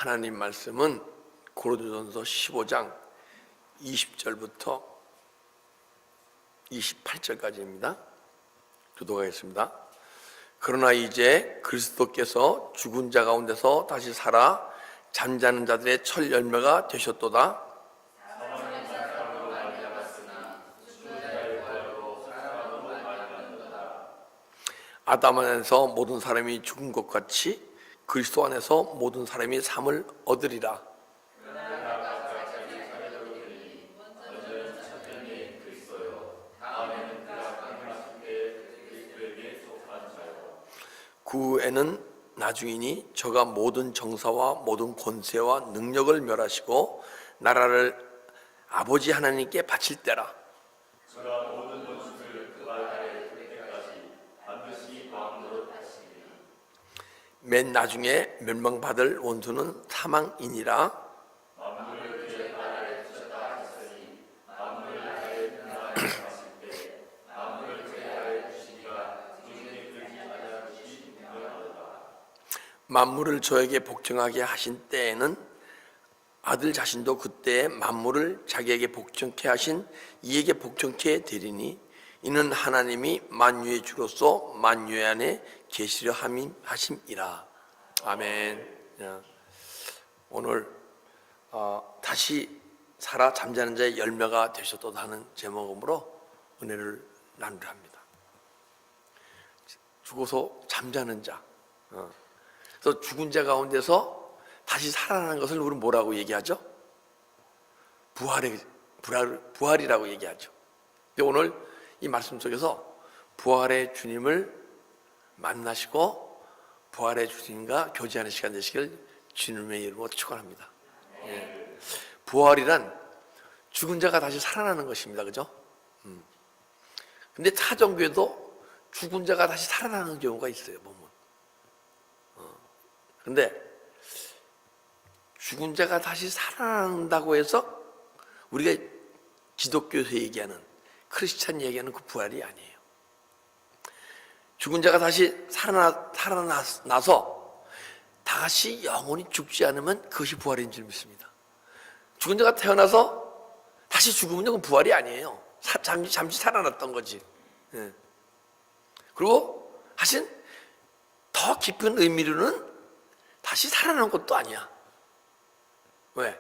하나님 말씀은 고린도전서 15장 20절부터 28절까지입니다. 교독하겠습니다. 그러나 이제 그리스도께서 죽은 자 가운데서 다시 살아 잠자는 자들의 첫 열매가 되셨도다. 아담 안에서 모든 사람이 죽은 것 같이 그리스도 안에서 모든 사람이 삶을 얻으리라. 그 후에는 나중이니 저가 모든 정사와 모든 권세와 능력을 멸하시고 나라를 아버지 하나님께 바칠 때라. 맨 나중에 멸망받을 원수는 사망이니라. 만물을 저에게 복종하게 하신 때에는 아들 자신도 그때에 만물을 자기에게 복종케 하신 이에게 복종케 되리니 이는 하나님이 만유의 주로서 만유 안에 계시려 하심이라. 아멘. 오늘 다시 살아 잠자는 자의 열매가 되셨도다 하는 제목으로 은혜를 나누려 합니다. 죽어서 잠자는 자. 그래서 죽은 자 가운데서 다시 살아나는 것을 우리는 뭐라고 얘기하죠? 부활이라고 얘기하죠. 근데 오늘 이 말씀 속에서 부활의 주님을 만나시고 부활의 주님과 교제하는 시간 되시길 주님의 이름으로 축원합니다. 부활이란 죽은 자가 다시 살아나는 것입니다. 그죠? 근데 타종교에도 죽은 자가 다시 살아나는 경우가 있어요, 보면. 근데 죽은 자가 다시 살아난다고 해서 우리가 기독교에서 얘기하는 크리스찬 얘기하는 그 부활이 아니에요. 죽은 자가 다시 살아나서 다시 영원히 죽지 않으면 그것이 부활인 줄 믿습니다. 죽은 자가 태어나서 다시 죽으면 그건 부활이 아니에요. 잠시 살아났던 거지. 그리고 사실 더 깊은 의미로는 다시 살아나는 것도 아니야. 왜?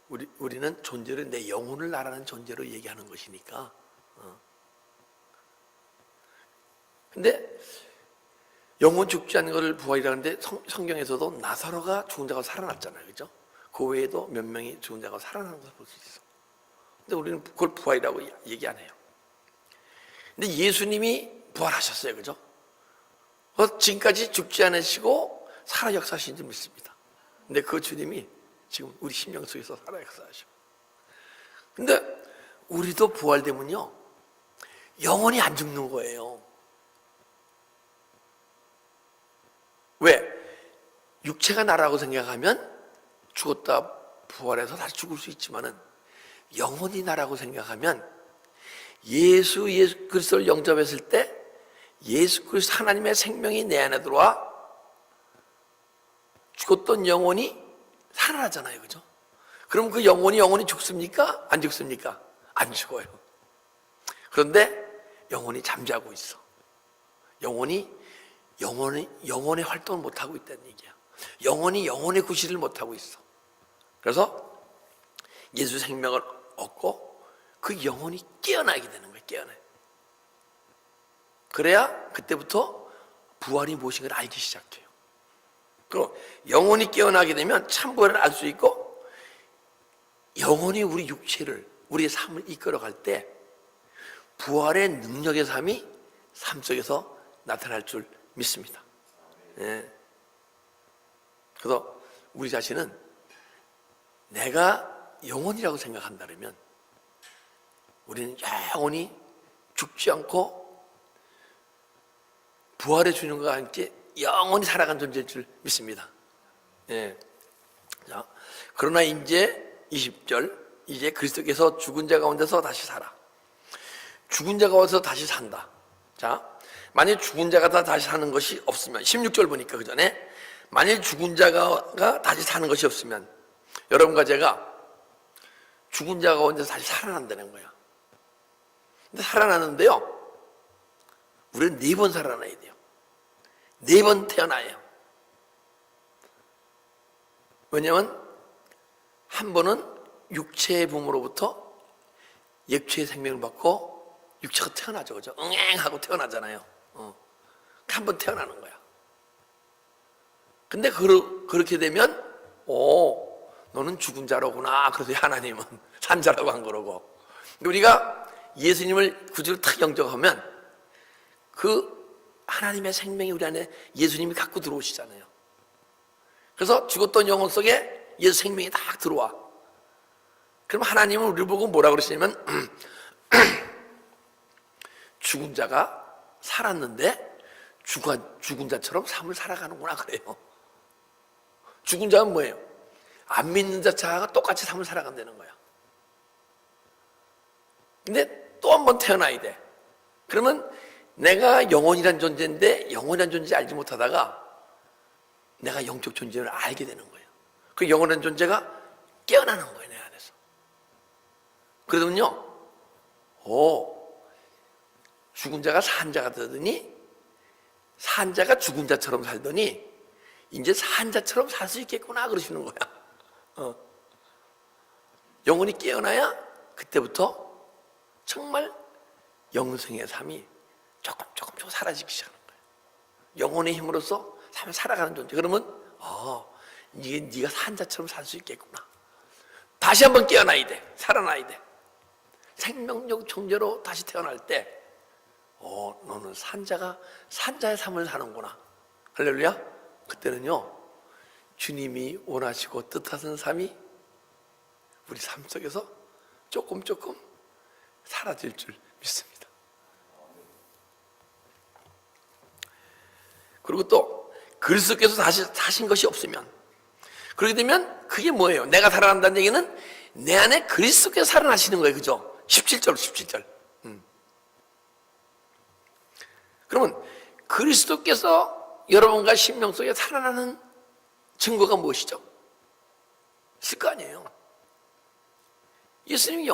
우리는 존재를 내 영혼을 나라는 존재로 얘기하는 것이니까. 근데 영혼 죽지 않는 것을 부활이라는데 성경에서도 나사로가 죽은 자가 살아났잖아요. 그죠? 그 외에도 몇 명이 죽은 자가 살아나는 것을 볼 수 있어. 근데 우리는 그걸 부활이라고 얘기 안 해요. 근데 예수님이 부활하셨어요. 그죠? 지금까지 죽지 않으시고 살아 역사하신 줄 믿습니다. 근데 그 주님이 지금 우리 심령 속에서 살아 역사하시고. 근데 우리도 부활되면요, 영원히 안 죽는 거예요. 왜? 육체가 나라고 생각하면 죽었다 부활해서 다시 죽을 수 있지만은 영혼이 나라고 생각하면 예수 그리스도를 영접했을 때 예수 그리스도 하나님의 생명이 내 안에 들어와 죽었던 영혼이 살아나잖아요. 그죠? 그럼 그 영혼이 죽습니까? 안 죽습니까? 안 죽어요. 그런데 영혼이 잠자고 있어. 영혼의 활동을 못하고 있다는 얘기야. 영혼의 구실을 못하고 있어. 그래서 예수 생명을 얻고 그 영혼이 깨어나게 되는 거예요. 깨어나요. 그래야 그때부터 부활이 무엇인가를 알기 시작해요. 그럼 영혼이 깨어나게 되면 참부활을 알 수 있고, 영혼이 우리 육체를, 우리의 삶을 이끌어갈 때 부활의 능력의 삶이 삶 속에서 나타날 줄 믿습니다. 그래서 우리 자신은 내가 영혼이라고 생각한다면 우리는 영원히 죽지 않고 부활의 주님과 함께 영원히 살아간 존재일 줄 믿습니다. 자, 그러나 이제 20절, 이제 그리스도께서 죽은 자 가운데서 다시 살아. 죽은 자 가운데서 다시 산다. 자, 만약 죽은 자가 다시 사는 것이 없으면 16절 보니까 그 전에 만일 죽은 자가 다시 사는 것이 없으면 여러분과 제가 죽은 자가 언제 다시 살아난다는 거야. 근데 살아나는데요, 우리는 4번 살아나야 돼요. 4번 태어나요. 왜냐하면 한 번은 육체의 부모로부터 육체의 생명을 받고 육체가 태어나죠, 그죠? 응앵하고 태어나잖아요. 한 번 태어나는 거야. 근데 그렇게 되면 너는 죽은 자로구나. 그래서 하나님은 산 자라고 한 거라고. 우리가 예수님을 구주로 탁 영접하면 그 하나님의 생명이 우리 안에 예수님이 갖고 들어오시잖아요. 그래서 죽었던 영혼 속에 예수 생명이 딱 들어와. 그럼 하나님은 우리를 보고 뭐라 그러시냐면 죽은 자가 살았는데 죽은 자처럼 삶을 살아가는구나 그래요. 죽은 자는 뭐예요? 안 믿는 자가 똑같이 삶을 살아간다는 거야. 근데 또 한 번 태어나야 돼. 그러면 내가 영혼이란 존재인데 영혼이란 존재 알지 못하다가 내가 영적 존재를 알게 되는 거예요. 그 영혼이란 존재가 깨어나는 거예요, 내 안에서. 그러면요, 죽은 자가 산 자가 되더니 산 자가 죽은 자처럼 살더니 이제 산 자처럼 살 수 있겠구나 그러시는 거야. 영혼이 깨어나야 그때부터 정말 영생의 삶이 조금 사라지기 시작하는 거예요. 영혼의 힘으로써 삶을 살아가는 존재. 그러면 네가 산 자처럼 살 수 있겠구나. 다시 한번 깨어나야 돼. 살아나야 돼. 생명력 존재로 다시 태어날 때 너는 산자의 삶을 사는구나. 할렐루야. 그때는요, 주님이 원하시고 뜻하는 삶이 우리 삶 속에서 조금 사라질 줄 믿습니다. 그리고 또 그리스도께서 다시 사신 것이 없으면, 그렇게 되면 그게 뭐예요? 내가 살아난다는 얘기는 내 안에 그리스도께서 살아나시는 거예요. 그죠? 17절. 그러면 그리스도께서 여러분과 심령 속에 살아나는 증거가 무엇이죠? 있을 거 아니에요. 예수님이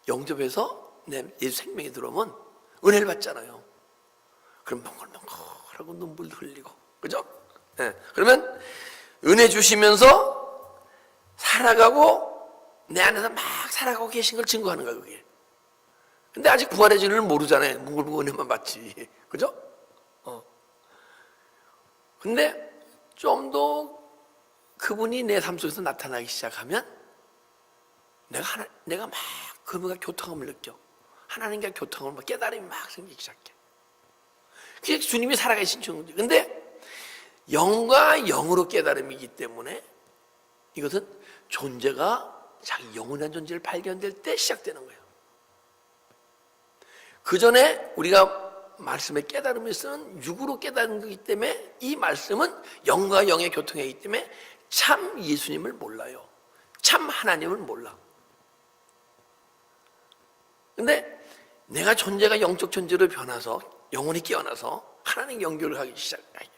영접해서 내 예수 생명이 들어오면 은혜를 받잖아요. 그럼 멍글멍글하고 눈물도 흘리고, 그죠? 네. 그러면 은혜 주시면서 살아가고 내 안에서 막 살아가고 계신 걸 증거하는 거야, 그게. 근데 아직 부활의 진리를 모르잖아요. 뭉글뭉글 은혜만 받지. 그죠? 근데 좀 더 그분이 내 삶 속에서 나타나기 시작하면 내가 막 그분과 교통함을 느껴. 하나님과 교통함을 막 깨달음이 막 생기기 시작해. 그게 주님이 살아계신 증거죠. 근데 영과 영으로 깨달음이기 때문에 이것은 존재가 자기 영원한 존재를 발견될 때 시작되는 거예요. 그 전에 우리가 말씀의 깨달음을 쓰는 육으로 깨달은 거기 때문에 이 말씀은 영과 영의 교통이기 때문에 참 예수님을 몰라요. 참 하나님을 몰라. 근데 내가 존재가 영적 존재로 변해서 영혼이 깨어나서 하나님 연결을 하기 시작해요.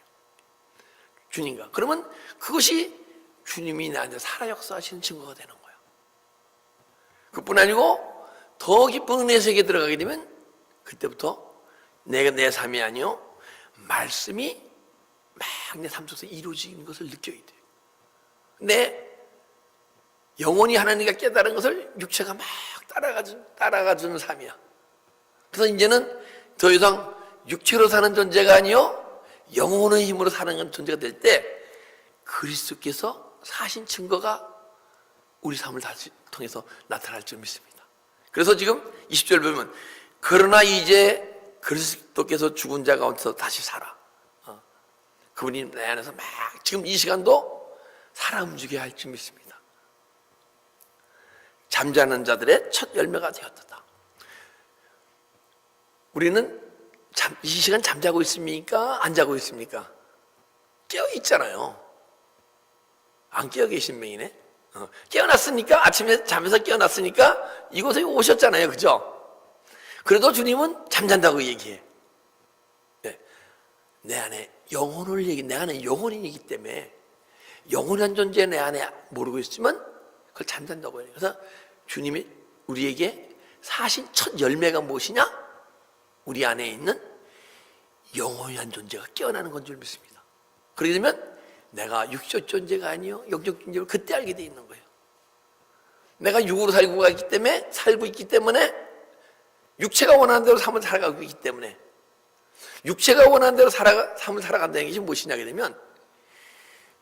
주님과. 그러면 그것이 주님이 나한테 살아 역사하시는 증거가 되는 거야. 그뿐 아니고 더 깊은 은혜 세계에 들어가게 되면 그때부터 내가 내 삶이 아니요 말씀이 막 내 삶 속에서 이루어지는 것을 느껴야 돼요. 내 영혼이 하나님과 깨달은 것을 육체가 막 따라가주는 삶이야. 그래서 이제는 더 이상 육체로 사는 존재가 아니요 영혼의 힘으로 사는 존재가 될 때 그리스도께서 사신 증거가 우리 삶을 다시 통해서 나타날 줄 믿습니다. 그래서 지금 20절 보면 그러나 이제 그리스도께서 죽은 자 가운데서 다시 살아. 그분이 내 안에서 막 지금 이 시간도 살아 움직여야 할 줄 믿습니다. 잠자는 자들의 첫 열매가 되었다. 우리는 이 시간 잠자고 있습니까? 안 자고 있습니까? 깨어 있잖아요. 안 깨어 계신 분이네. 깨어났으니까, 아침에 잠에서 깨어났으니까 이곳에 오셨잖아요. 그죠? 그래도 주님은 잠잔다고 얘기해. 네. 내 안에 내 안에 영혼이기 때문에 영혼이란 존재 내 안에 모르고 있으면 그걸 잠잔다고 해요. 그래서 주님이 우리에게 사신 첫 열매가 무엇이냐? 우리 안에 있는 영혼이란 존재가 깨어나는 건 줄 믿습니다. 그렇게 되면 내가 육적 존재가 아니요 영적 존재를 그때 알게 돼 있는 거예요. 내가 육으로 살고 있기 때문에 육체가 원하는 대로 삶을 살아가고 있기 때문에 육체가 원하는 대로 삶을 살아간다는 것이 무엇이냐게 되면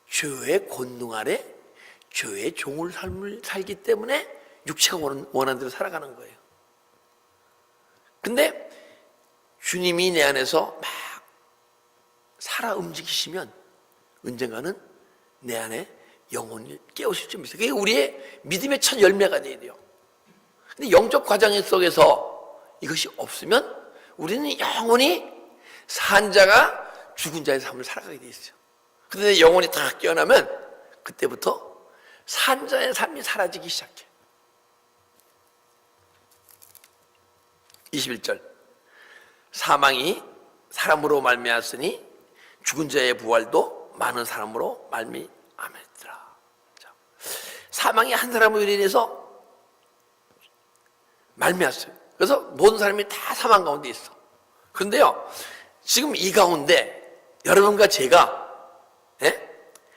죄의 권능 아래 죄의 종을 삶을 살기 때문에 육체가 원하는 대로 살아가는 거예요. 근데 주님이 내 안에서 막 살아 움직이시면 언젠가는 내 안에 영혼을 깨우실 줄 믿어요. 그게 우리의 믿음의 첫 열매가 돼야 돼요. 근데 영적 과정 속에서 이것이 없으면 우리는 영원히 산 자가 죽은 자의 삶을 살아가게 돼 있어요. 그런데 영혼이 다 깨어나면 그때부터 산 자의 삶이 사라지기 시작해요. 21절 사망이 사람으로 말미암았으니 죽은 자의 부활도 많은 사람으로 말미암았더라. 사망이 한 사람으로 인해서 말미암았어요. 그래서 모든 사람이 다 사망 가운데 있어. 그런데요, 지금 이 가운데 여러분과 제가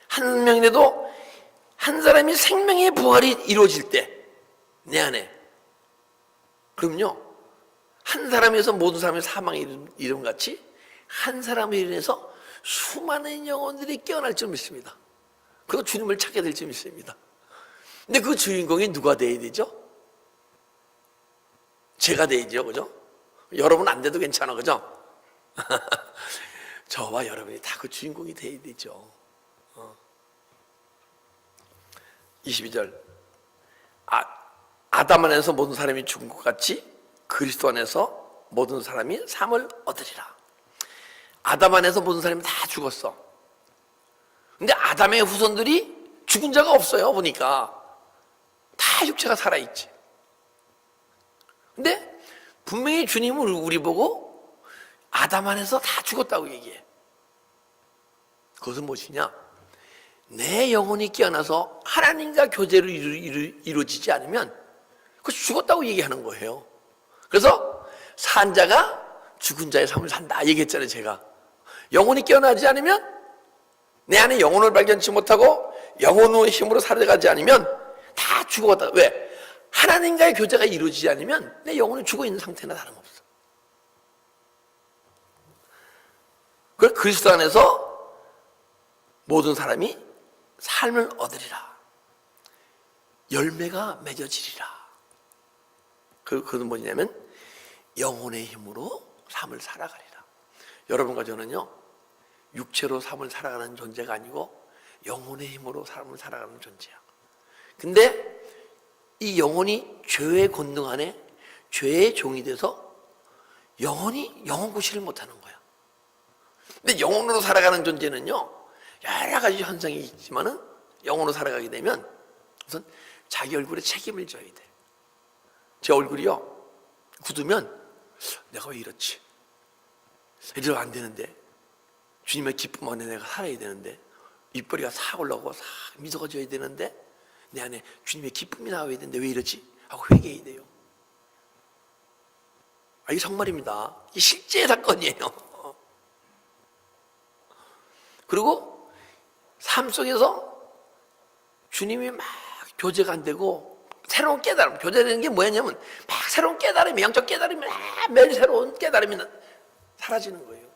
한 명이라도 한 사람이 생명의 부활이 이루어질 때 내 안에 그럼요, 한 사람에서 모든 사람의 사망의 이름같이 한 사람을 인해서 수많은 영혼들이 깨어날 줄 믿습니다. 그리고 주님을 찾게 될 줄 믿습니다. 근데 그 주인공이 누가 돼야 되죠? 제가 돼야죠, 그죠? 여러분 안 돼도 괜찮아, 그죠? 저와 여러분이 다 그 주인공이 돼야 되죠. 22절 아담 안에서 모든 사람이 죽은 것 같이 그리스도 안에서 모든 사람이 삶을 얻으리라. 아담 안에서 모든 사람이 다 죽었어. 근데 아담의 후손들이 죽은 자가 없어요. 보니까 다 육체가 살아있지. 근데 분명히 주님은 우리 보고 아담 안에서 다 죽었다고 얘기해. 그것은 무엇이냐? 내 영혼이 깨어나서 하나님과 교제로 이루어지지 않으면 그것이 죽었다고 얘기하는 거예요. 그래서 산 자가 죽은 자의 삶을 산다 얘기했잖아요. 제가 영혼이 깨어나지 않으면, 내 안에 영혼을 발견치 못하고 영혼의 힘으로 살아가지 않으면 다 죽어갔다. 왜? 하나님과의 교제가 이루어지지 않으면 내 영혼이 죽어있는 상태나 다름없어. 그래서 그리스도 안에서 모든 사람이 삶을 얻으리라. 열매가 맺어지리라. 그것은 뭐냐면 영혼의 힘으로 삶을 살아가리라. 여러분과 저는요, 육체로 삶을 살아가는 존재가 아니고 영혼의 힘으로 삶을 살아가는 존재야. 근데 이 영혼이 죄의 권능 안에 죄의 종이 돼서 영혼이 영혼 구실을 못하는 거야. 근데 영혼으로 살아가는 존재는요, 여러 가지 현상이 있지만은 영혼으로 살아가게 되면 우선 자기 얼굴에 책임을 져야 돼. 제 얼굴이요, 굳으면 내가 왜 이렇지? 이러면 안 되는데, 주님의 기쁨 안에 내가 살아야 되는데, 입꼬리가 싹 올라오고 싹 미소가 져야 되는데, 내 안에 주님의 기쁨이 나와야 되는데 왜 이러지? 하고 회개해야 돼요. 이게 정말입니다. 이게 실제 사건이에요. 그리고 삶 속에서 주님이 막 교제가 안 되고 새로운 깨달음, 교제되는 게 뭐였냐면 막 새로운 깨달음이, 영적 깨달음이 매일 새로운 깨달음이 사라지는 거예요.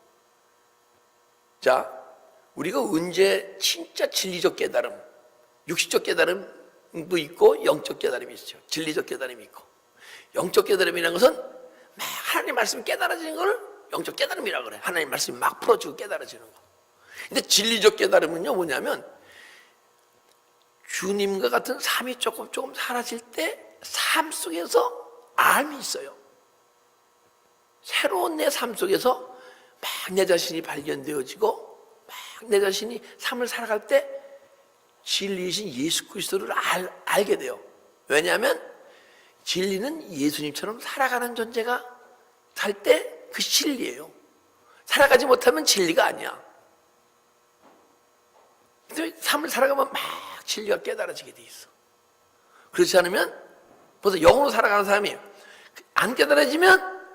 자, 우리가 언제 진짜 진리적 깨달음, 육신적 깨달음도 있고 영적 깨달음이 있죠. 진리적 깨달음이 있고. 영적 깨달음이라는 것은 막 하나님 말씀이 깨달아지는 걸 영적 깨달음이라고 그래. 하나님 말씀이 막 풀어지고 깨달아지는 거. 근데 진리적 깨달음은요, 뭐냐면 주님과 같은 삶이 조금 사라질 때 삶 속에서 암이 있어요. 새로운 내 삶 속에서 막 내 자신이 발견되어지고 막 내 자신이 삶을 살아갈 때 진리이신 예수 그리스도를 알게 돼요. 왜냐하면 진리는 예수님처럼 살아가는 존재가 살 때 그 진리예요. 살아가지 못하면 진리가 아니야. 근데 삶을 살아가면 막 진리가 깨달아지게 돼 있어. 그렇지 않으면 벌써 영으로 살아가는 사람이 안 깨달아지면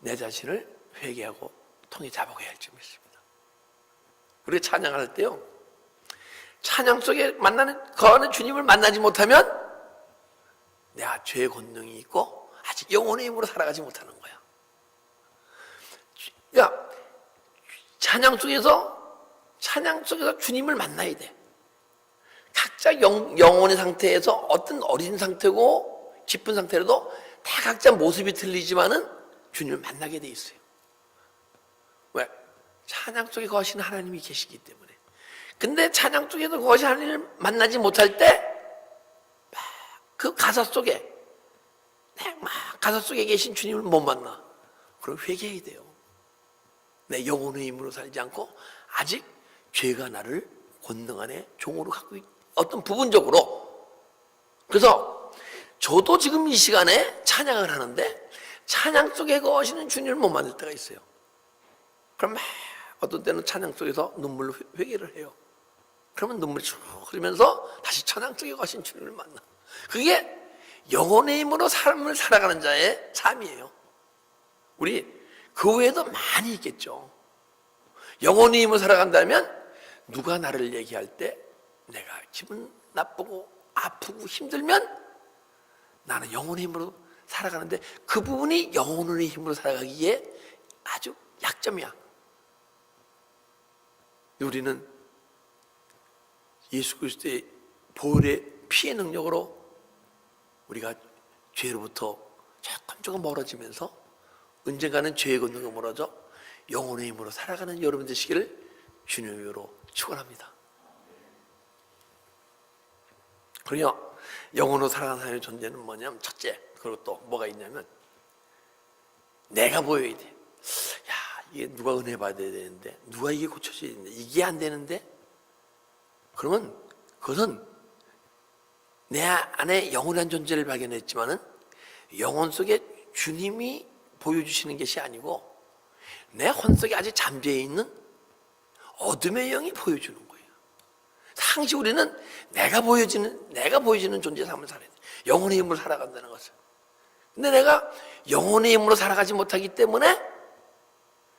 내 자신을 회개하고 통해 잡아가야 할 점이 있습니다. 우리가 찬양할 때요, 찬양 속에 거하는 주님을 만나지 못하면 내가 죄의 권능이 있고 아직 영혼의 힘으로 살아가지 못하는 거야. 그러니까 찬양 속에서 주님을 만나야 돼. 각자 영혼의 상태에서 어떤 어린 상태고 깊은 상태라도 다 각자 모습이 틀리지만은 주님을 만나게 돼 있어요. 왜? 찬양 속에 거하시는 하나님이 계시기 때문에. 근데 찬양 속에서 거하시는 하나님을 만나지 못할 때 그 가사 속에 계신 주님을 못 만나. 그럼 회개해야 돼요. 내 영혼의 힘으로 살지 않고 아직 죄가 나를 권능 안에 종으로 갖고 어떤 부분적으로. 그래서 저도 지금 이 시간에 찬양을 하는데 찬양 속에 거하시는 주님을 못 만날 때가 있어요. 그럼 어떤 때는 찬양 속에서 눈물로 회개를 해요. 그러면 눈물이 쭉 흐르면서 다시 찬양 속에 거하신 주님을 만나. 그게 영혼의 힘으로 삶을 살아가는 자의 삶이에요. 우리 그 외에도 많이 있겠죠. 영혼의 힘으로 살아간다면 누가 나를 얘기할 때 내가 기분 나쁘고 아프고 힘들면 나는 영혼의 힘으로 살아가는데 그 부분이 영혼의 힘으로 살아가기에 아주 약점이야. 우리는 예수 그리스도의 보혈의 피의 능력으로 우리가 죄로부터 조금 멀어지면서 언젠가는 죄의 권능으로 멀어져 영혼의 힘으로 살아가는 여러분 되시기를 주님으로 축원합니다. 그러냐, 영혼으로 살아가는 사람의 존재는 뭐냐면, 첫째, 그리고 또 뭐가 있냐면 내가 보여야 돼. 야, 이게 누가 은혜 받아야 되는데, 누가 이게 고쳐져야 되는데, 이게 안 되는데, 그러면 그것은 내 안에 영원한 존재를 발견했지만은 영혼 속에 주님이 보여주시는 것이 아니고 내 혼속에 아직 잠재해 있는 어둠의 영이 보여주는 거예요. 항상 우리는 내가 보여지는 존재 삶을 살아야 돼. 영혼의 힘으로 살아간다는 것을. 근데 내가 영혼의 힘으로 살아가지 못하기 때문에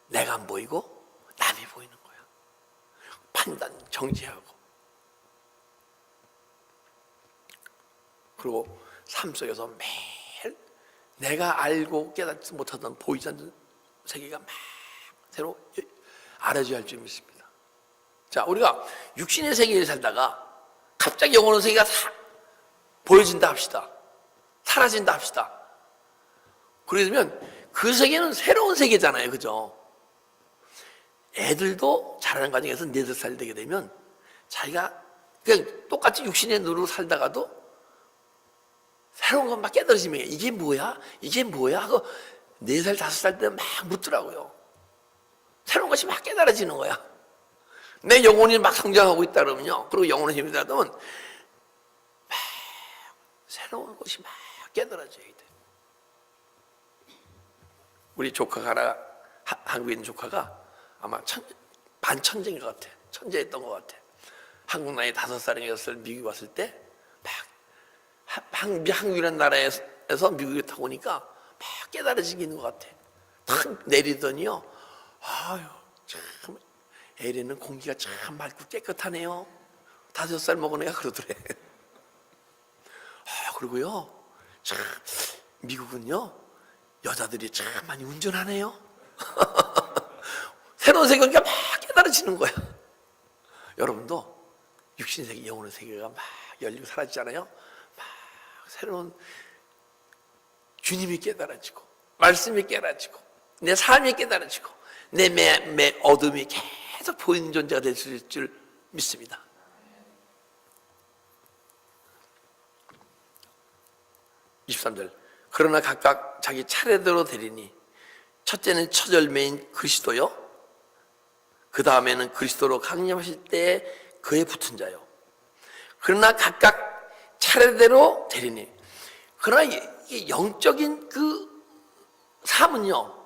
내가 안 보이고 남이 보이는 거야. 판단, 정죄하고. 그리고 삶 속에서 매일 내가 알고 깨닫지 못하던 보이지 않는 세계가 막 새로 알아져야 할 줄 믿습니다. 자, 우리가 육신의 세계에 살다가 갑자기 영혼의 세계가 보여진다 합시다. 사라진다 합시다. 그러면 그 세계는 새로운 세계잖아요. 그죠? 애들도 자라는 과정에서 4살 되게 되면 자기가 그냥 똑같이 육신의 눈으로 살다가도 새로운 것 막 깨달아지면 이게 뭐야? 이게 뭐야? 하고 4살, 5살 때 막 묻더라고요. 새로운 것이 막 깨달아지는 거야. 내 영혼이 막 성장하고 있다 그러면요. 그리고 영혼의 힘이 들어가면 막 새로운 것이 막 깨달아져야 돼. 우리 조카가 하나, 한국에 있는 조카가 아마 반천재인 것 같아. 천재였던 것 같아. 한국 나이 5살인가 6살 미국에 왔을 때 한국이라는 나라에서 미국에 타고 오니까 막 깨달아지는 것 같아. 탁 내리더니요. 아유, 참, LA는 공기가 참 맑고 깨끗하네요. 5살 먹은 애가 그러더래. 그리고요, 참, 미국은요, 여자들이 참 많이 운전하네요. 새로운 세계가 막 깨달아지는 거야. 여러분도 육신 세계, 영혼의 세계가 막 열리고 사라지잖아요. 막 새로운 주님이 깨달아지고, 말씀이 깨달아지고, 내 삶이 깨달아지고, 내 어둠이 계속 보이는 존재가 될 수 있을 줄 믿습니다. (23절) 그러나 각각 자기 차례대로 되리니 첫째는 첫 열매인 그리스도요, 그 다음에는 그리스도로 강림하실 때에 그에 붙은 자요. 그러나 각각 차례대로 되리니. 그러나 이 영적인 그 삶은요,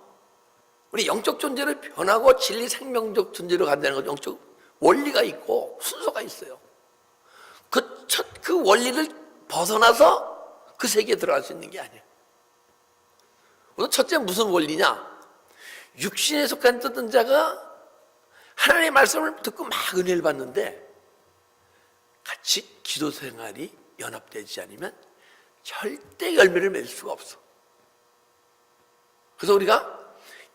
우리 영적 존재를 변하고 진리 생명적 존재로 간다는 건 영적 원리가 있고 순서가 있어요. 그 원리를 벗어나서 그 세계에 들어갈 수 있는 게 아니에요. 우선 첫째 무슨 원리냐? 육신에 속한 뜯은 자가 하나님의 말씀을 듣고 막 은혜를 받는데 같이 기도 생활이 연합되지 않으면 절대 열매를 맺을 수가 없어. 그래서 우리가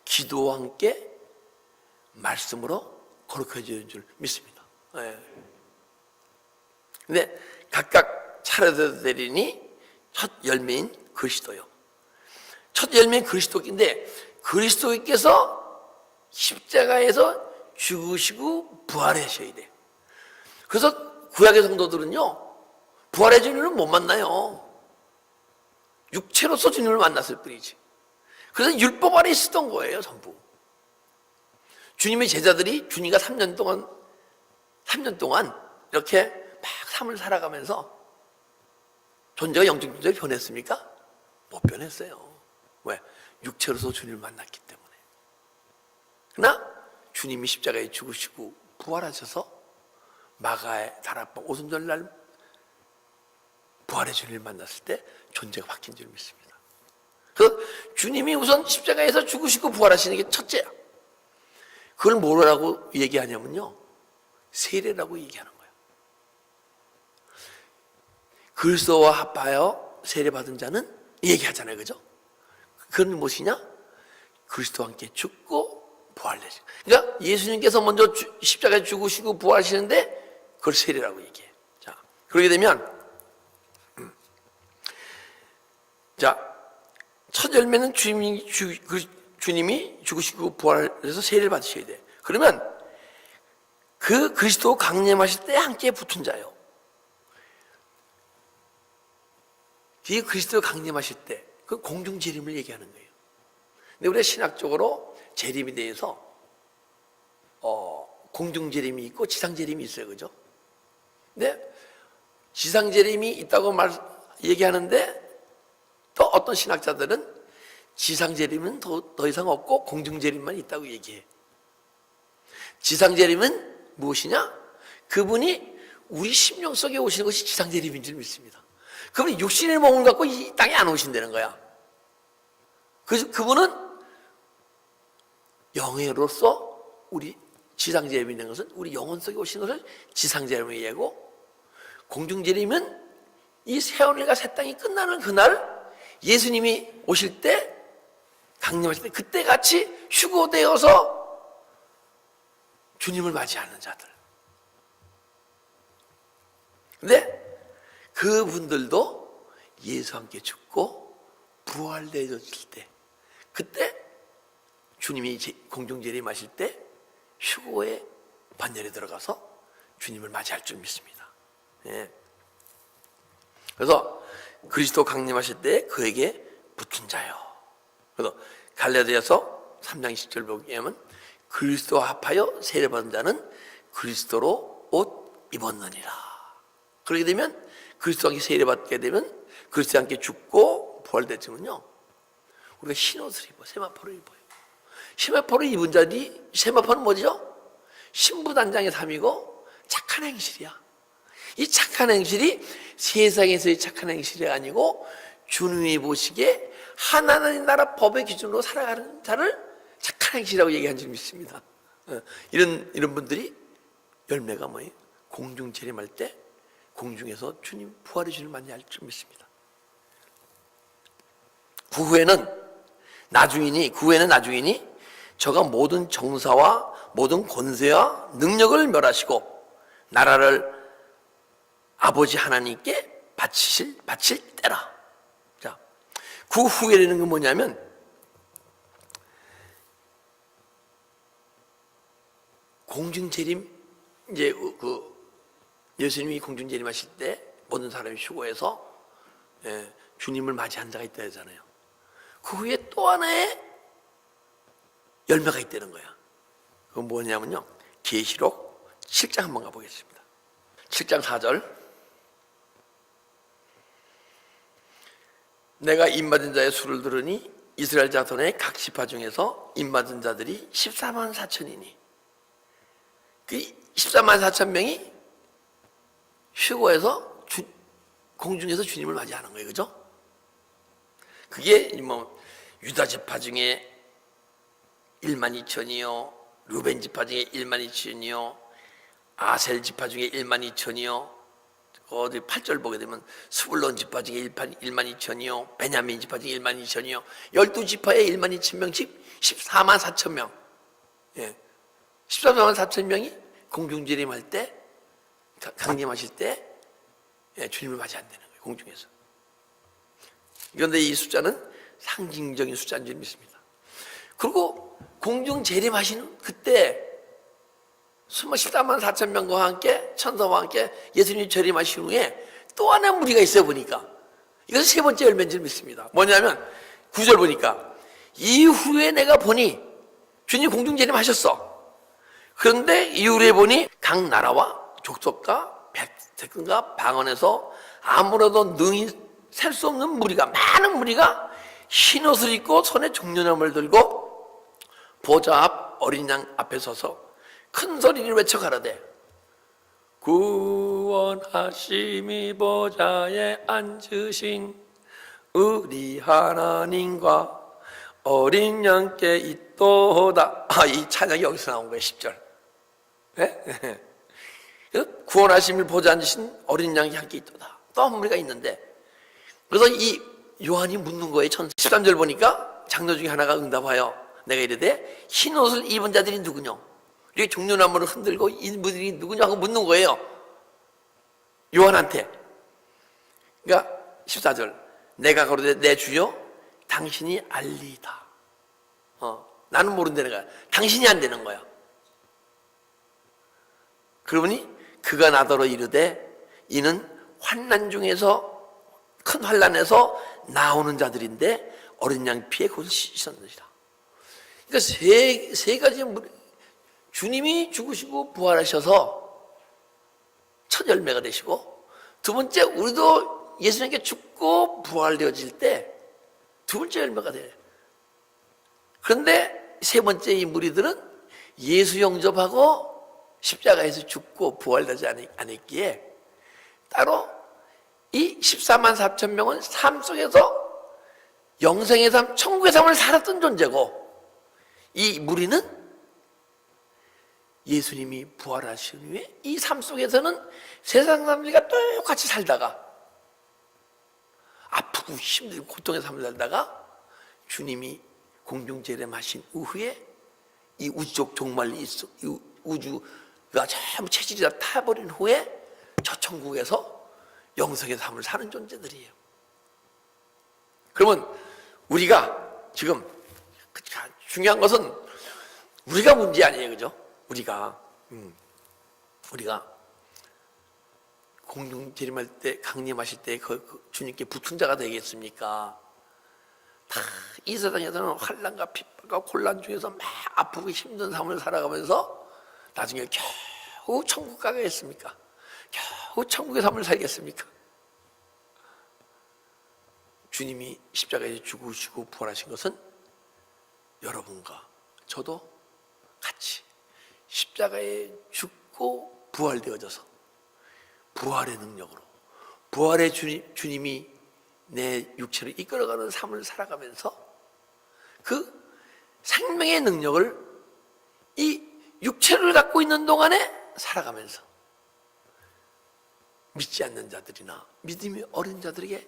기도와 함께 말씀으로 거룩해지는 줄 믿습니다. 근데 각각 차례대로 되리니 첫 열매인 그리스도요. 첫 열매인 그리스도인데 그리스도께서 십자가에서 죽으시고 부활하셔야 돼. 그래서 구약의 성도들은요 부활의 주님을 못 만나요. 육체로서 주님을 만났을 뿐이지. 그래서 율법 아래 있었던 거예요, 전부. 주님의 제자들이 주님과 3년 동안 이렇게 막 삶을 살아가면서 존재가 영적 존재로 변했습니까? 못 변했어요. 왜? 육체로서 주님을 만났기 때문에. 그러나 주님이 십자가에 죽으시고 부활하셔서 마가의 다락방 오순절날 부활의 주님을 만났을 때 존재가 바뀐 줄 믿습니다. 그래서 주님이 우선 십자가에서 죽으시고 부활하시는 게 첫째야. 그걸 뭐라고 얘기하냐면요 세례라고 얘기하는 거예요. 그리스도와 합하여 세례받은 자는 얘기하잖아요, 그죠? 그건 무엇이냐? 그리스도와 함께 죽고 부활하시. 그러니까 예수님께서 먼저 십자가에 죽으시고 부활하시는데 그걸 세례라고 얘기해요. 자, 그러게 되면 자, 첫 열매는 주님이 죽으시고 부활해서 세례를 받으셔야 돼. 그러면 그 그리스도 강림하실 때 함께 붙은 자요. 이 그리스도 강림하실 때 그 공중 재림을 얘기하는 거예요. 근데 우리가 신학적으로 재림에 대해서 공중 재림이 있고 지상 재림이 있어요, 그죠? 근데 지상 재림이 있다고 얘기하는데 또 어떤 신학자들은 지상 재림은 더 이상 없고 공중 재림만 있다고 얘기해. 지상 재림은 무엇이냐? 그분이 우리 심령 속에 오시는 것이 지상 재림인 줄 믿습니다. 그분이 육신의 몸을 갖고 이 땅에 안 오신다는 거야. 그분은 영예로서 우리 지상 재림이 있는 것은 우리 영혼 속에 오시는 것을 지상 재림을 얘기하고, 공중 재림은 이 새하늘과 새 땅이 끝나는 그날 예수님이 오실 때, 강림하실 때 그때 같이 휴거되어서 주님을 맞이하는 자들. 근데 그분들도 예수와 함께 죽고 부활되어질 때, 그때 주님이 공중 재림하실 때 휴거의 반열에 들어가서 주님을 맞이할 줄 믿습니다. 예. 그래서 그리스도 강림하실 때 그에게 붙은 자요. 그래서 갈라디아서 3장 10절 보기에는 그리스도와 합하여 세례받은 자는 그리스도로 옷 입었느니라. 그렇게 되면 그리스도와 함께 세례받게 되면 그리스도와 함께 죽고 부활됐지만요, 우리가 흰옷을 입어, 세마포를 입어요. 세마포를 입은 자들이, 세마포는 뭐죠? 신부단장의 삶이고 착한 행실이야. 이 착한 행실이 세상에서의 착한 행실이 아니고 주님이 보시기에 하나님 나라 법의 기준으로 살아가는 자를 착한 행실이라고 얘기한 줄 믿습니다. 이런 분들이 열매가 뭐예요? 공중 재림할 때 공중에서 주님 부활의 주님을 만날 줄 믿습니다. 그 후에는 나중이니 저가 모든 정사와 모든 권세와 능력을 멸하시고 나라를 아버지 하나님께 바칠 때라. 자, 그 후에라는 건 뭐냐면 공중 재림, 이제 예수님이 공중 재림하실 때 모든 사람이 휴거해서 주님을 맞이한 자가 있다 하잖아요. 그 후에 또 하나의 열매가 있다는 거야. 그건 뭐냐면요, 계시록 7장 한번 가보겠습니다. 7장 4절. 내가 입맞은 자의 수를 들으니 이스라엘 자손의 각 지파 중에서 인받은 자들이 14만 4천이니 그 14만 4천 명이 휴거에서 공중에서 주님을 맞이하는 거예요. 그죠? 그게 뭐 유다 지파 중에 1만 2천이요, 루벤 지파 중에 1만 2천이요, 아셀 지파 중에 1만 2천이요, 어디 8절 보게 되면 스불론 지파 중에 1만 2천이요, 베냐민 지파 중에 1만 2천이요, 12지파에 1만 2천 명씩 14만 4천 명. 예. 14만 4천 명이 공중재림할 때, 강림하실 때 주님을 맞이한다는 거예요. 공중에서. 그런데 이 숫자는 상징적인 숫자인 줄 믿습니다. 그리고 공중 재림하시는 그때 14만 4천 명과 함께 천사와 함께 예수님이 재림하신 후에 또 하나의 무리가 있어 보니까 이것은 세 번째 열매인 줄 믿습니다. 뭐냐면 9절 보니까 이후에 내가 보니 주님 공중 재림하셨어. 그런데 이후에 보니 각 나라와 족속과 백성과 방언에서 아무래도 능히 셀 수 없는 무리가, 많은 무리가 흰 옷을 입고 손에 종려나무를 들고 보좌 앞 어린 양 앞에 서서 큰 소리를 외쳐 가라되 구원하심이 보좌에 앉으신 우리 하나님과 어린 양께 있도다. 이 찬양이 여기서 나온 거예요. 10절. 네? 구원하심을 보좌에 앉으신 어린 양이 함께 있도다. 또 한 무리가 있는데, 그래서 이 요한이 묻는 거예요. 13절 보니까 장로 중에 하나가 응답하여 내가 이르되 흰 옷을 입은 자들이 누구냐? 이렇게 종려나무를 흔들고 인물들이 누구냐 하고 묻는 거예요. 요한한테. 그러니까 14절 내가 가로되 내 주여 당신이 알리이다. 나는 모른다는 거야. 당신이 안 되는 거야. 그러니 그가 나더러 이르되 이는 환난 중에서 큰 환난에서 나오는 자들인데 어린 양 피에 그것을 씻었느니라. 그러니까 세 가지 주님이 죽으시고 부활하셔서 첫 열매가 되시고, 두 번째 우리도 예수님께 죽고 부활되어질 때 두 번째 열매가 돼요. 그런데 세 번째 이 무리들은 예수 영접하고 십자가에서 죽고 부활되지 않았기에 따로 이 14만 4천 명은 삶 속에서 영생의 삶, 천국의 삶을 살았던 존재고, 이 무리는 예수님이 부활하신 후에 이 삶 속에서는 세상 사람들과 똑같이 살다가 아프고 힘들고 고통의 삶을 살다가 주님이 공중재림하신 이후에 이 우주적 종말이 있어, 이 우주가 전부 체질이 다 타버린 후에 저 천국에서 영생의 삶을 사는 존재들이에요. 그러면 우리가 지금 중요한 것은 우리가 문제 아니에요, 그죠? 우리가 공중 재림할 때, 강림하실 때 그 주님께 붙은 자가 되겠습니까? 다 이 세상에서는 환난과 핍박과 곤란 중에서 막 아프고 힘든 삶을 살아가면서 나중에 겨우 천국 가겠습니까? 겨우 천국의 삶을 살겠습니까? 주님이 십자가에 죽으시고 부활하신 것은 여러분과 저도 같이 십자가에 죽고 부활되어져서 부활의 능력으로, 부활의 주님이 내 육체를 이끌어가는 삶을 살아가면서 그 생명의 능력을 이 육체를 갖고 있는 동안에 살아가면서 믿지 않는 자들이나 믿음이 어린 자들에게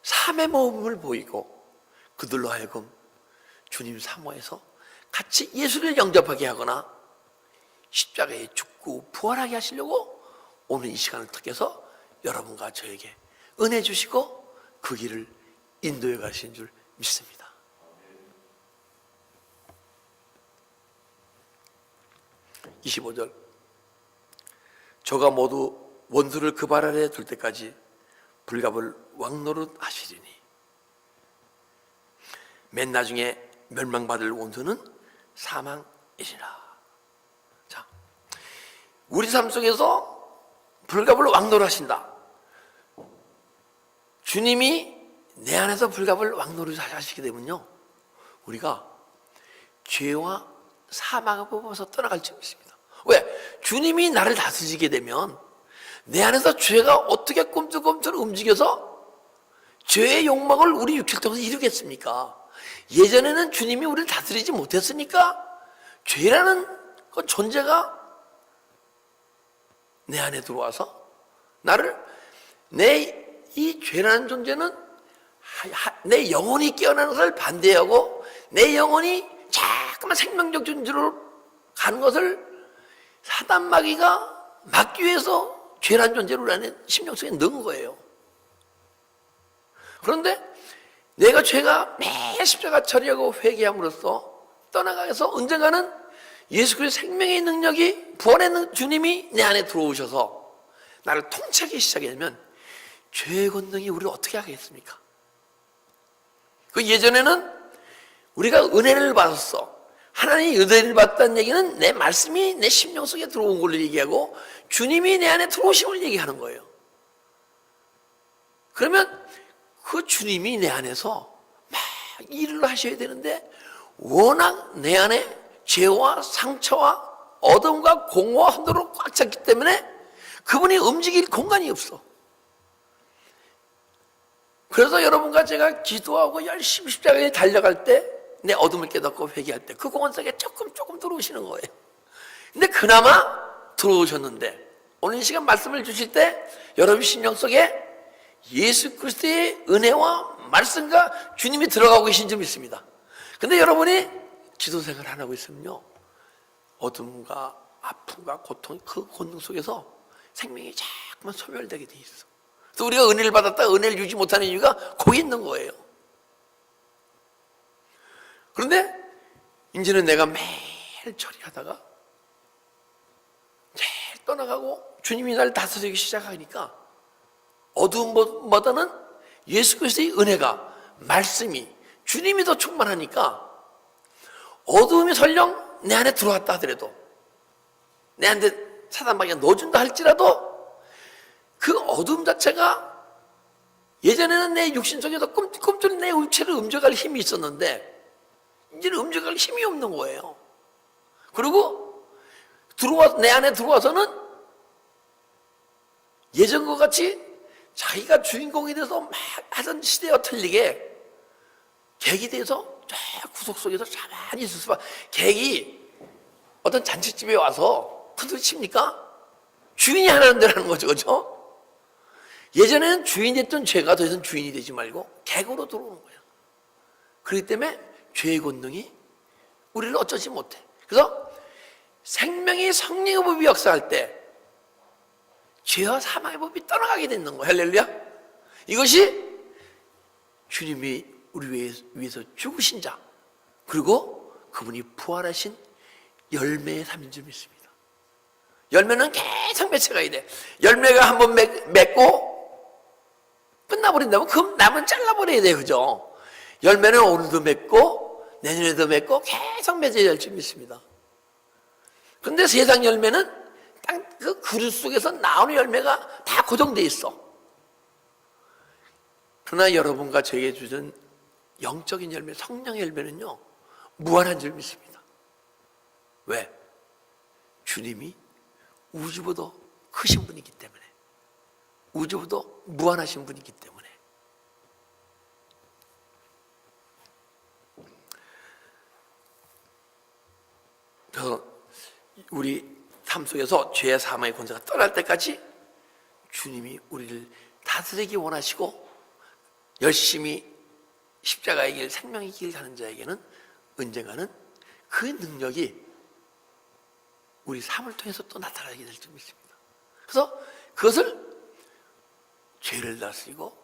삶의 모험을 보이고 그들로 하여금 주님 사모해서 같이 예수를 영접하게 하거나 십자가에 죽고 부활하게 하시려고 오늘 이 시간을 통해서 여러분과 저에게 은혜 주시고 그 길을 인도해 가신 줄 믿습니다. 25절 저가 모두 원수를 그 발 아래 둘 때까지 불갑을 왕노릇 하시리니 맨 나중에 멸망받을 원수는 사망이시라. 자, 우리 삶 속에서 불갑을 왕노릇 하신다. 주님이 내 안에서 불갑을 왕노릇 하시게 되면요, 우리가 죄와 사망을 뽑아서 떠나갈 줄 믿습니다. 왜? 주님이 나를 다스리게 되면 내 안에서 죄가 어떻게 꿈틀꿈틀 움직여서 죄의 욕망을 우리 육체를 통해서 이루겠습니까? 예전에는 주님이 우리를 다스리지 못했으니까 죄라는 그 존재가 내 안에 들어와서 나를, 이 죄라는 존재는 내 영혼이 깨어나는 것을 반대하고 내 영혼이 자꾸만 생명적 존재로 가는 것을 사단 마귀가 막기 위해서 죄라는 존재를 우리 안에 심령 속에 넣은 거예요. 그런데 내가 죄가 매 십자가 처리하고 회개함으로써 떠나가서 언젠가는 예수 그리스도의 생명의 능력이, 부활의 주님이 내 안에 들어오셔서 나를 통치하기 시작하게 되면 죄의 권능이 우리를 어떻게 하겠습니까? 그 예전에는 우리가 은혜를 받았어, 하나님이 은혜를 받았다는 얘기는 내 말씀이 내 심령 속에 들어온 걸로 얘기하고 주님이 내 안에 들어오심을 얘기하는 거예요. 그러면 그 주님이 내 안에서 막 일을 하셔야 되는데 워낙 내 안에 죄와 상처와 어둠과 공허와 한도로 꽉 찼기 때문에 그분이 움직일 공간이 없어. 그래서 여러분과 제가 기도하고 열심히 십자가에 달려갈 때, 내 어둠을 깨닫고 회개할 때 그 공간 속에 조금 들어오시는 거예요. 근데 그나마 들어오셨는데 오늘 이 시간 말씀을 주실 때 여러분 심령 속에 예수 그리스도의 은혜와 말씀과 주님이 들어가고 계신 줄 믿습니다. 근데 여러분이 기도 생활 안 하고 있으면요, 어둠과 아픔과 고통, 그 권능 속에서 생명이 자꾸만 소멸되게 돼 있어. 그래서 우리가 은혜를 받았다 은혜를 유지 못하는 이유가 거기 있는 거예요. 그런데 이제는 내가 매일 처리하다가 매일 떠나가고 주님이 날 다스리기 시작하니까 어두움보다는 예수 그리스도의 은혜가, 말씀이, 주님이 더 충만하니까 어두움이 설령 내 안에 들어왔다 하더라도, 내 안에 사단마귀가 넣어준다 할지라도 그 어두움 자체가, 예전에는 내 육신 속에서 꿈틀꿈틀 내 육체를 움직일 힘이 있었는데 이제는 움직일 힘이 없는 거예요. 그리고 내 안에 들어와서는 예전과 같이 자기가 주인공이 돼서 막 하던 시대와 틀리게 객이 돼서 저 구석 속에서 가만히 있을 수밖에. 객이 어떤 잔치집에 와서 큰 소리 칩니까? 주인이 하라는 대로 하는 거죠, 그죠? 예전에는 주인이었던 죄가 더 이상 주인이 되지 말고 객으로 들어오는 거예요. 그렇기 때문에 죄의 권능이 우리를 어쩌지 못해. 그래서 생명의 성령의 법이 역사할 때 죄와 사망의 법이 떠나가게 되는 거예요. 할렐루야. 이것이 주님이 우리 위해서 죽으신 자, 그리고 그분이 부활하신 열매의 삶인 줄 믿습니다. 열매는 계속 맺혀가야 돼. 열매가 한번 맺고 끝나버린다면 그 나무는 잘라버려야 돼요, 그죠? 열매는 오늘도 맺고 내년에도 맺고 계속 맺어야 될 줄 믿습니다. 근데 세상 열매는 딱 그 그릇 속에서 나오는 열매가 다 고정돼 있어. 그러나 여러분과 저에게 주신 영적인 열매, 성령의 열매는요, 무한한 줄 믿습니다. 왜? 주님이 우주보다 크신 분이기 때문에, 우주보다 무한하신 분이기 때문에. 그래서 우리 삶 속에서 죄의 사망의 권세가 떠날 때까지 주님이 우리를 다스리기 원하시고, 열심히 십자가의 길, 생명의 길 가는 자에게는 언젠가는 그 능력이 우리 삶을 통해서 또 나타나게 될 줄 믿습니다. 그래서 그것을 죄를 다스리고,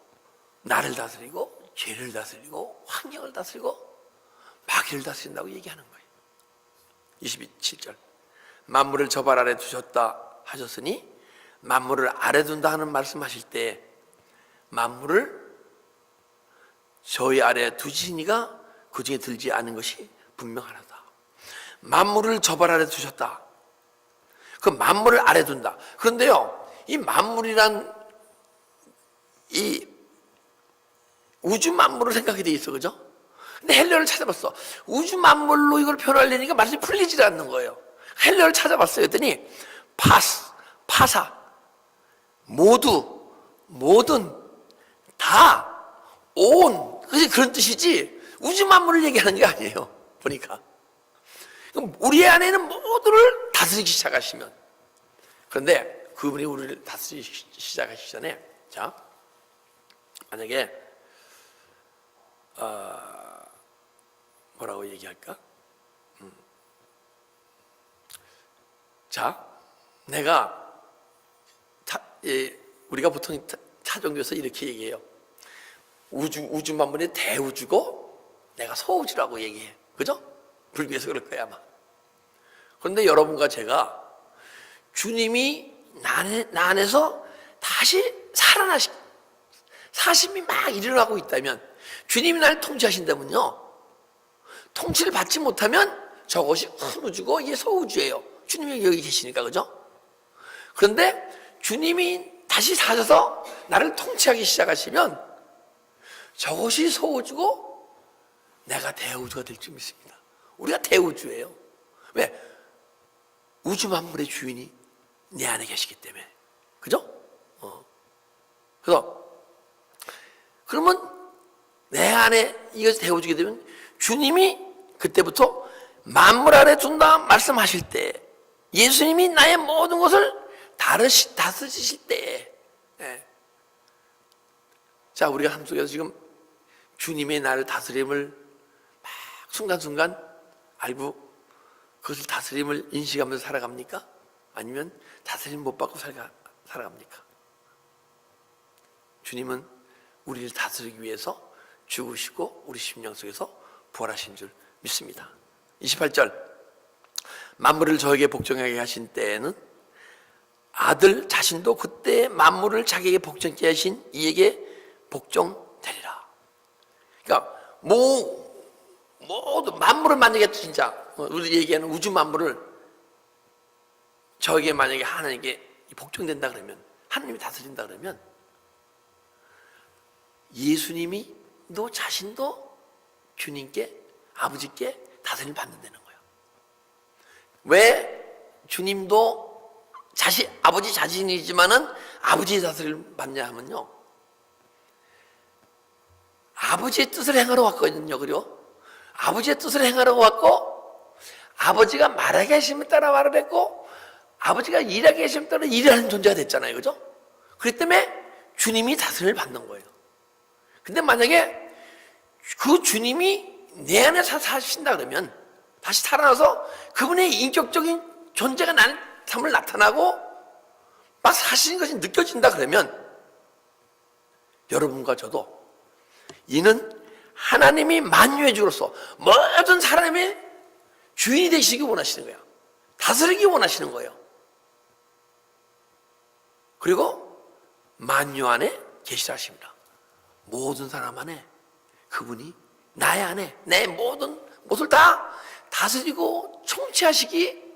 나를 다스리고, 죄를 다스리고, 환경을 다스리고, 마귀를 다스린다고 얘기하는 거예요. 27절. 만물을 저 발 아래 두셨다 하셨으니, 만물을 아래 둔다 하는 말씀하실 때 만물을 저희 아래 두시니가 그 중에 들지 않은 것이 분명하다. 만물을 저 발 아래 두셨다. 그 만물을 아래 둔다. 그런데요, 이 만물이란 이 우주 만물을 생각이 돼 있어, 그죠? 근데 헬레를 찾아봤어. 우주 만물로 이걸 표현하려니까 말씀이 풀리지 않는 거예요. 헬레를 찾아봤어요. 했더니 파사, 모두, 모든, 다, 온, 그런 뜻이지 우주 만물을 얘기하는 게 아니에요. 보니까. 그럼 우리 안에는 모두를 다스리기 시작하시면, 그런데 그분이 우리를 다스리기 시작하시기 전에, 자, 만약에 뭐라고 얘기할까? 자, 내가 우리가 보통 차종교에서 이렇게 얘기해요. 우주 만물이 대우주고 내가 소우주라고 얘기해. 그죠? 불교에서 그럴 거야 아마. 그런데 여러분과 제가 주님이 나 안에서 다시 사심이 막 일어나고 있다면, 주님이 나를 통치하신다면요, 통치를 받지 못하면 저것이 큰 우주고 이게 소우주예요. 주님이 여기 계시니까, 그죠? 그런데 주님이 다시 사셔서 나를 통치하기 시작하시면 저것이 소우주고 내가 대우주가 될 줄 믿습니다. 우리가 대우주예요. 왜? 우주 만물의 주인이 내 안에 계시기 때문에. 그죠? 그래서 그러면 내 안에 이것이 대우주게 되면 주님이 그때부터 만물 안에 둔다 말씀하실 때, 예수님이 나의 모든 것을 다스리실 때, 자, 우리가 삶 속에서 지금 주님의 나를 다스림을 막 순간순간 알고 그것을 다스림을 인식하면서 살아갑니까? 아니면 다스림 못 받고 살아갑니까? 주님은 우리를 다스리기 위해서 죽으시고 우리 심령 속에서 부활하신 줄 믿습니다. 28절, 만물을 저에게 복종하게 하신 때에는 아들 자신도 그때 만물을 자기에게 복종케 하신 이에게 복종되리라. 그러니까 모두 만물을 만약에 진짜 우리 얘기하는 우주 만물을 저에게 만약에 하나님께 복종된다 그러면, 하나님이 다스린다 그러면 예수님이 너 자신도 주님께, 아버지께 다스림을 받는다는 거예요. 왜 주님도 아버지 자신이지만은 아버지의 다스림을 받냐 하면요, 아버지의 뜻을 행하러 왔거든요. 그리고 아버지의 뜻을 행하러 왔고, 아버지가 말하게 하시면 따라 말을 했고, 아버지가 일하게 하시면 따라 일을 하는 존재가 됐잖아요. 그죠? 그렇기 때문에 주님이 다스림을 받는 거예요. 근데 만약에 그 주님이 내 안에 사신다 그러면, 다시 살아나서 그분의 인격적인 존재가 나는 삶을 나타나고 막 사시는 것이 느껴진다 그러면, 여러분과 저도 이는 하나님이 만유의 주로서 모든 사람의 주인이 되시기 원하시는 거예요. 다스리기 원하시는 거예요. 그리고 만유 안에 계시라 하십니다. 모든 사람 안에 그분이 나의 안에 내 모든 것을 다 다스리고 통치하시기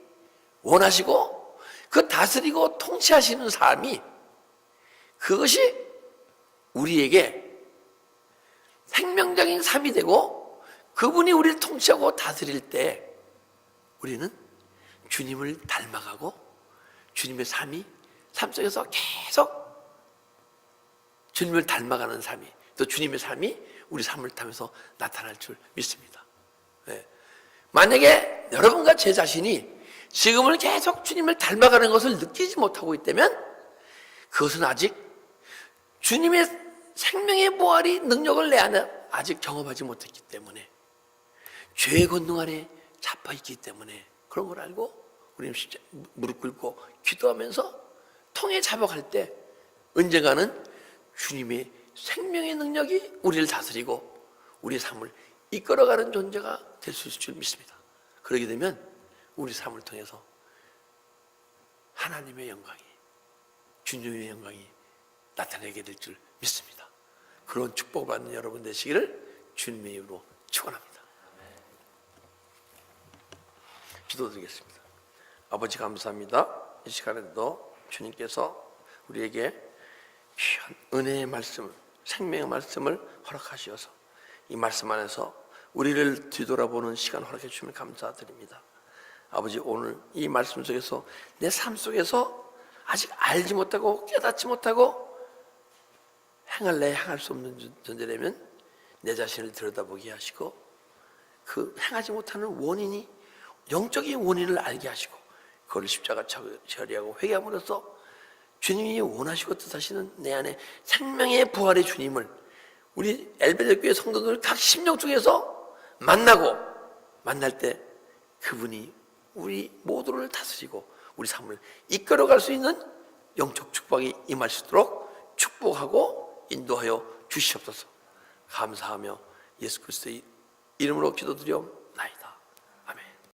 원하시고, 그 다스리고 통치하시는 사람이, 그것이 우리에게 생명적인 삶이 되고, 그분이 우리를 통치하고 다스릴 때 우리는 주님을 닮아가고 주님의 삶 속에서 계속 주님을 닮아가는 삶이, 또 주님의 삶이 우리 삶을 타면서 나타날 줄 믿습니다. 만약에 여러분과 제 자신이 지금을 계속 주님을 닮아가는 것을 느끼지 못하고 있다면, 그것은 아직 주님의 생명의 부활이 능력을 내 안에 아직 경험하지 못했기 때문에, 죄의 권능 안에 잡혀 있기 때문에, 그런 걸 알고 우리는 무릎 꿇고 기도하면서 통에 잡아갈 때 언젠가는 주님의 생명의 능력이 우리를 다스리고 우리의 삶을 이끌어가는 존재가 될 수 있을 줄 믿습니다. 그러게 되면 우리 삶을 통해서 하나님의 영광이, 주님의 영광이 나타나게 될 줄 믿습니다. 그런 축복을 받는 여러분 되시기를 주님의 이름으로 축원합니다. 기도드리겠습니다. 아버지 감사합니다. 이 시간에도 주님께서 우리에게 귀한 은혜의 말씀을 생명의 말씀을 허락하시어서 이 말씀 안에서 우리를 뒤돌아보는 시간 허락해 주시면 감사드립니다. 아버지, 오늘 이 말씀 속에서 내 삶 속에서 아직 알지 못하고 깨닫지 못하고 행할래 행할 수 없는 존재라면 내 자신을 들여다보게 하시고 그 행하지 못하는 원인이 영적인 원인을 알게 하시고 그걸 십자가 처리하고 회개함으로써 주님이 원하시고 뜻하시는 내 안에 생명의 부활의 주님을 우리 엘베데 교회 성도들 각 심령 중에서 만날 때 그분이 우리 모두를 다스리고 우리 삶을 이끌어갈 수 있는 영적 축복이 임할 수 있도록 축복하고 인도하여 주시옵소서. 감사하며 예수 그리스도의 이름으로 기도드려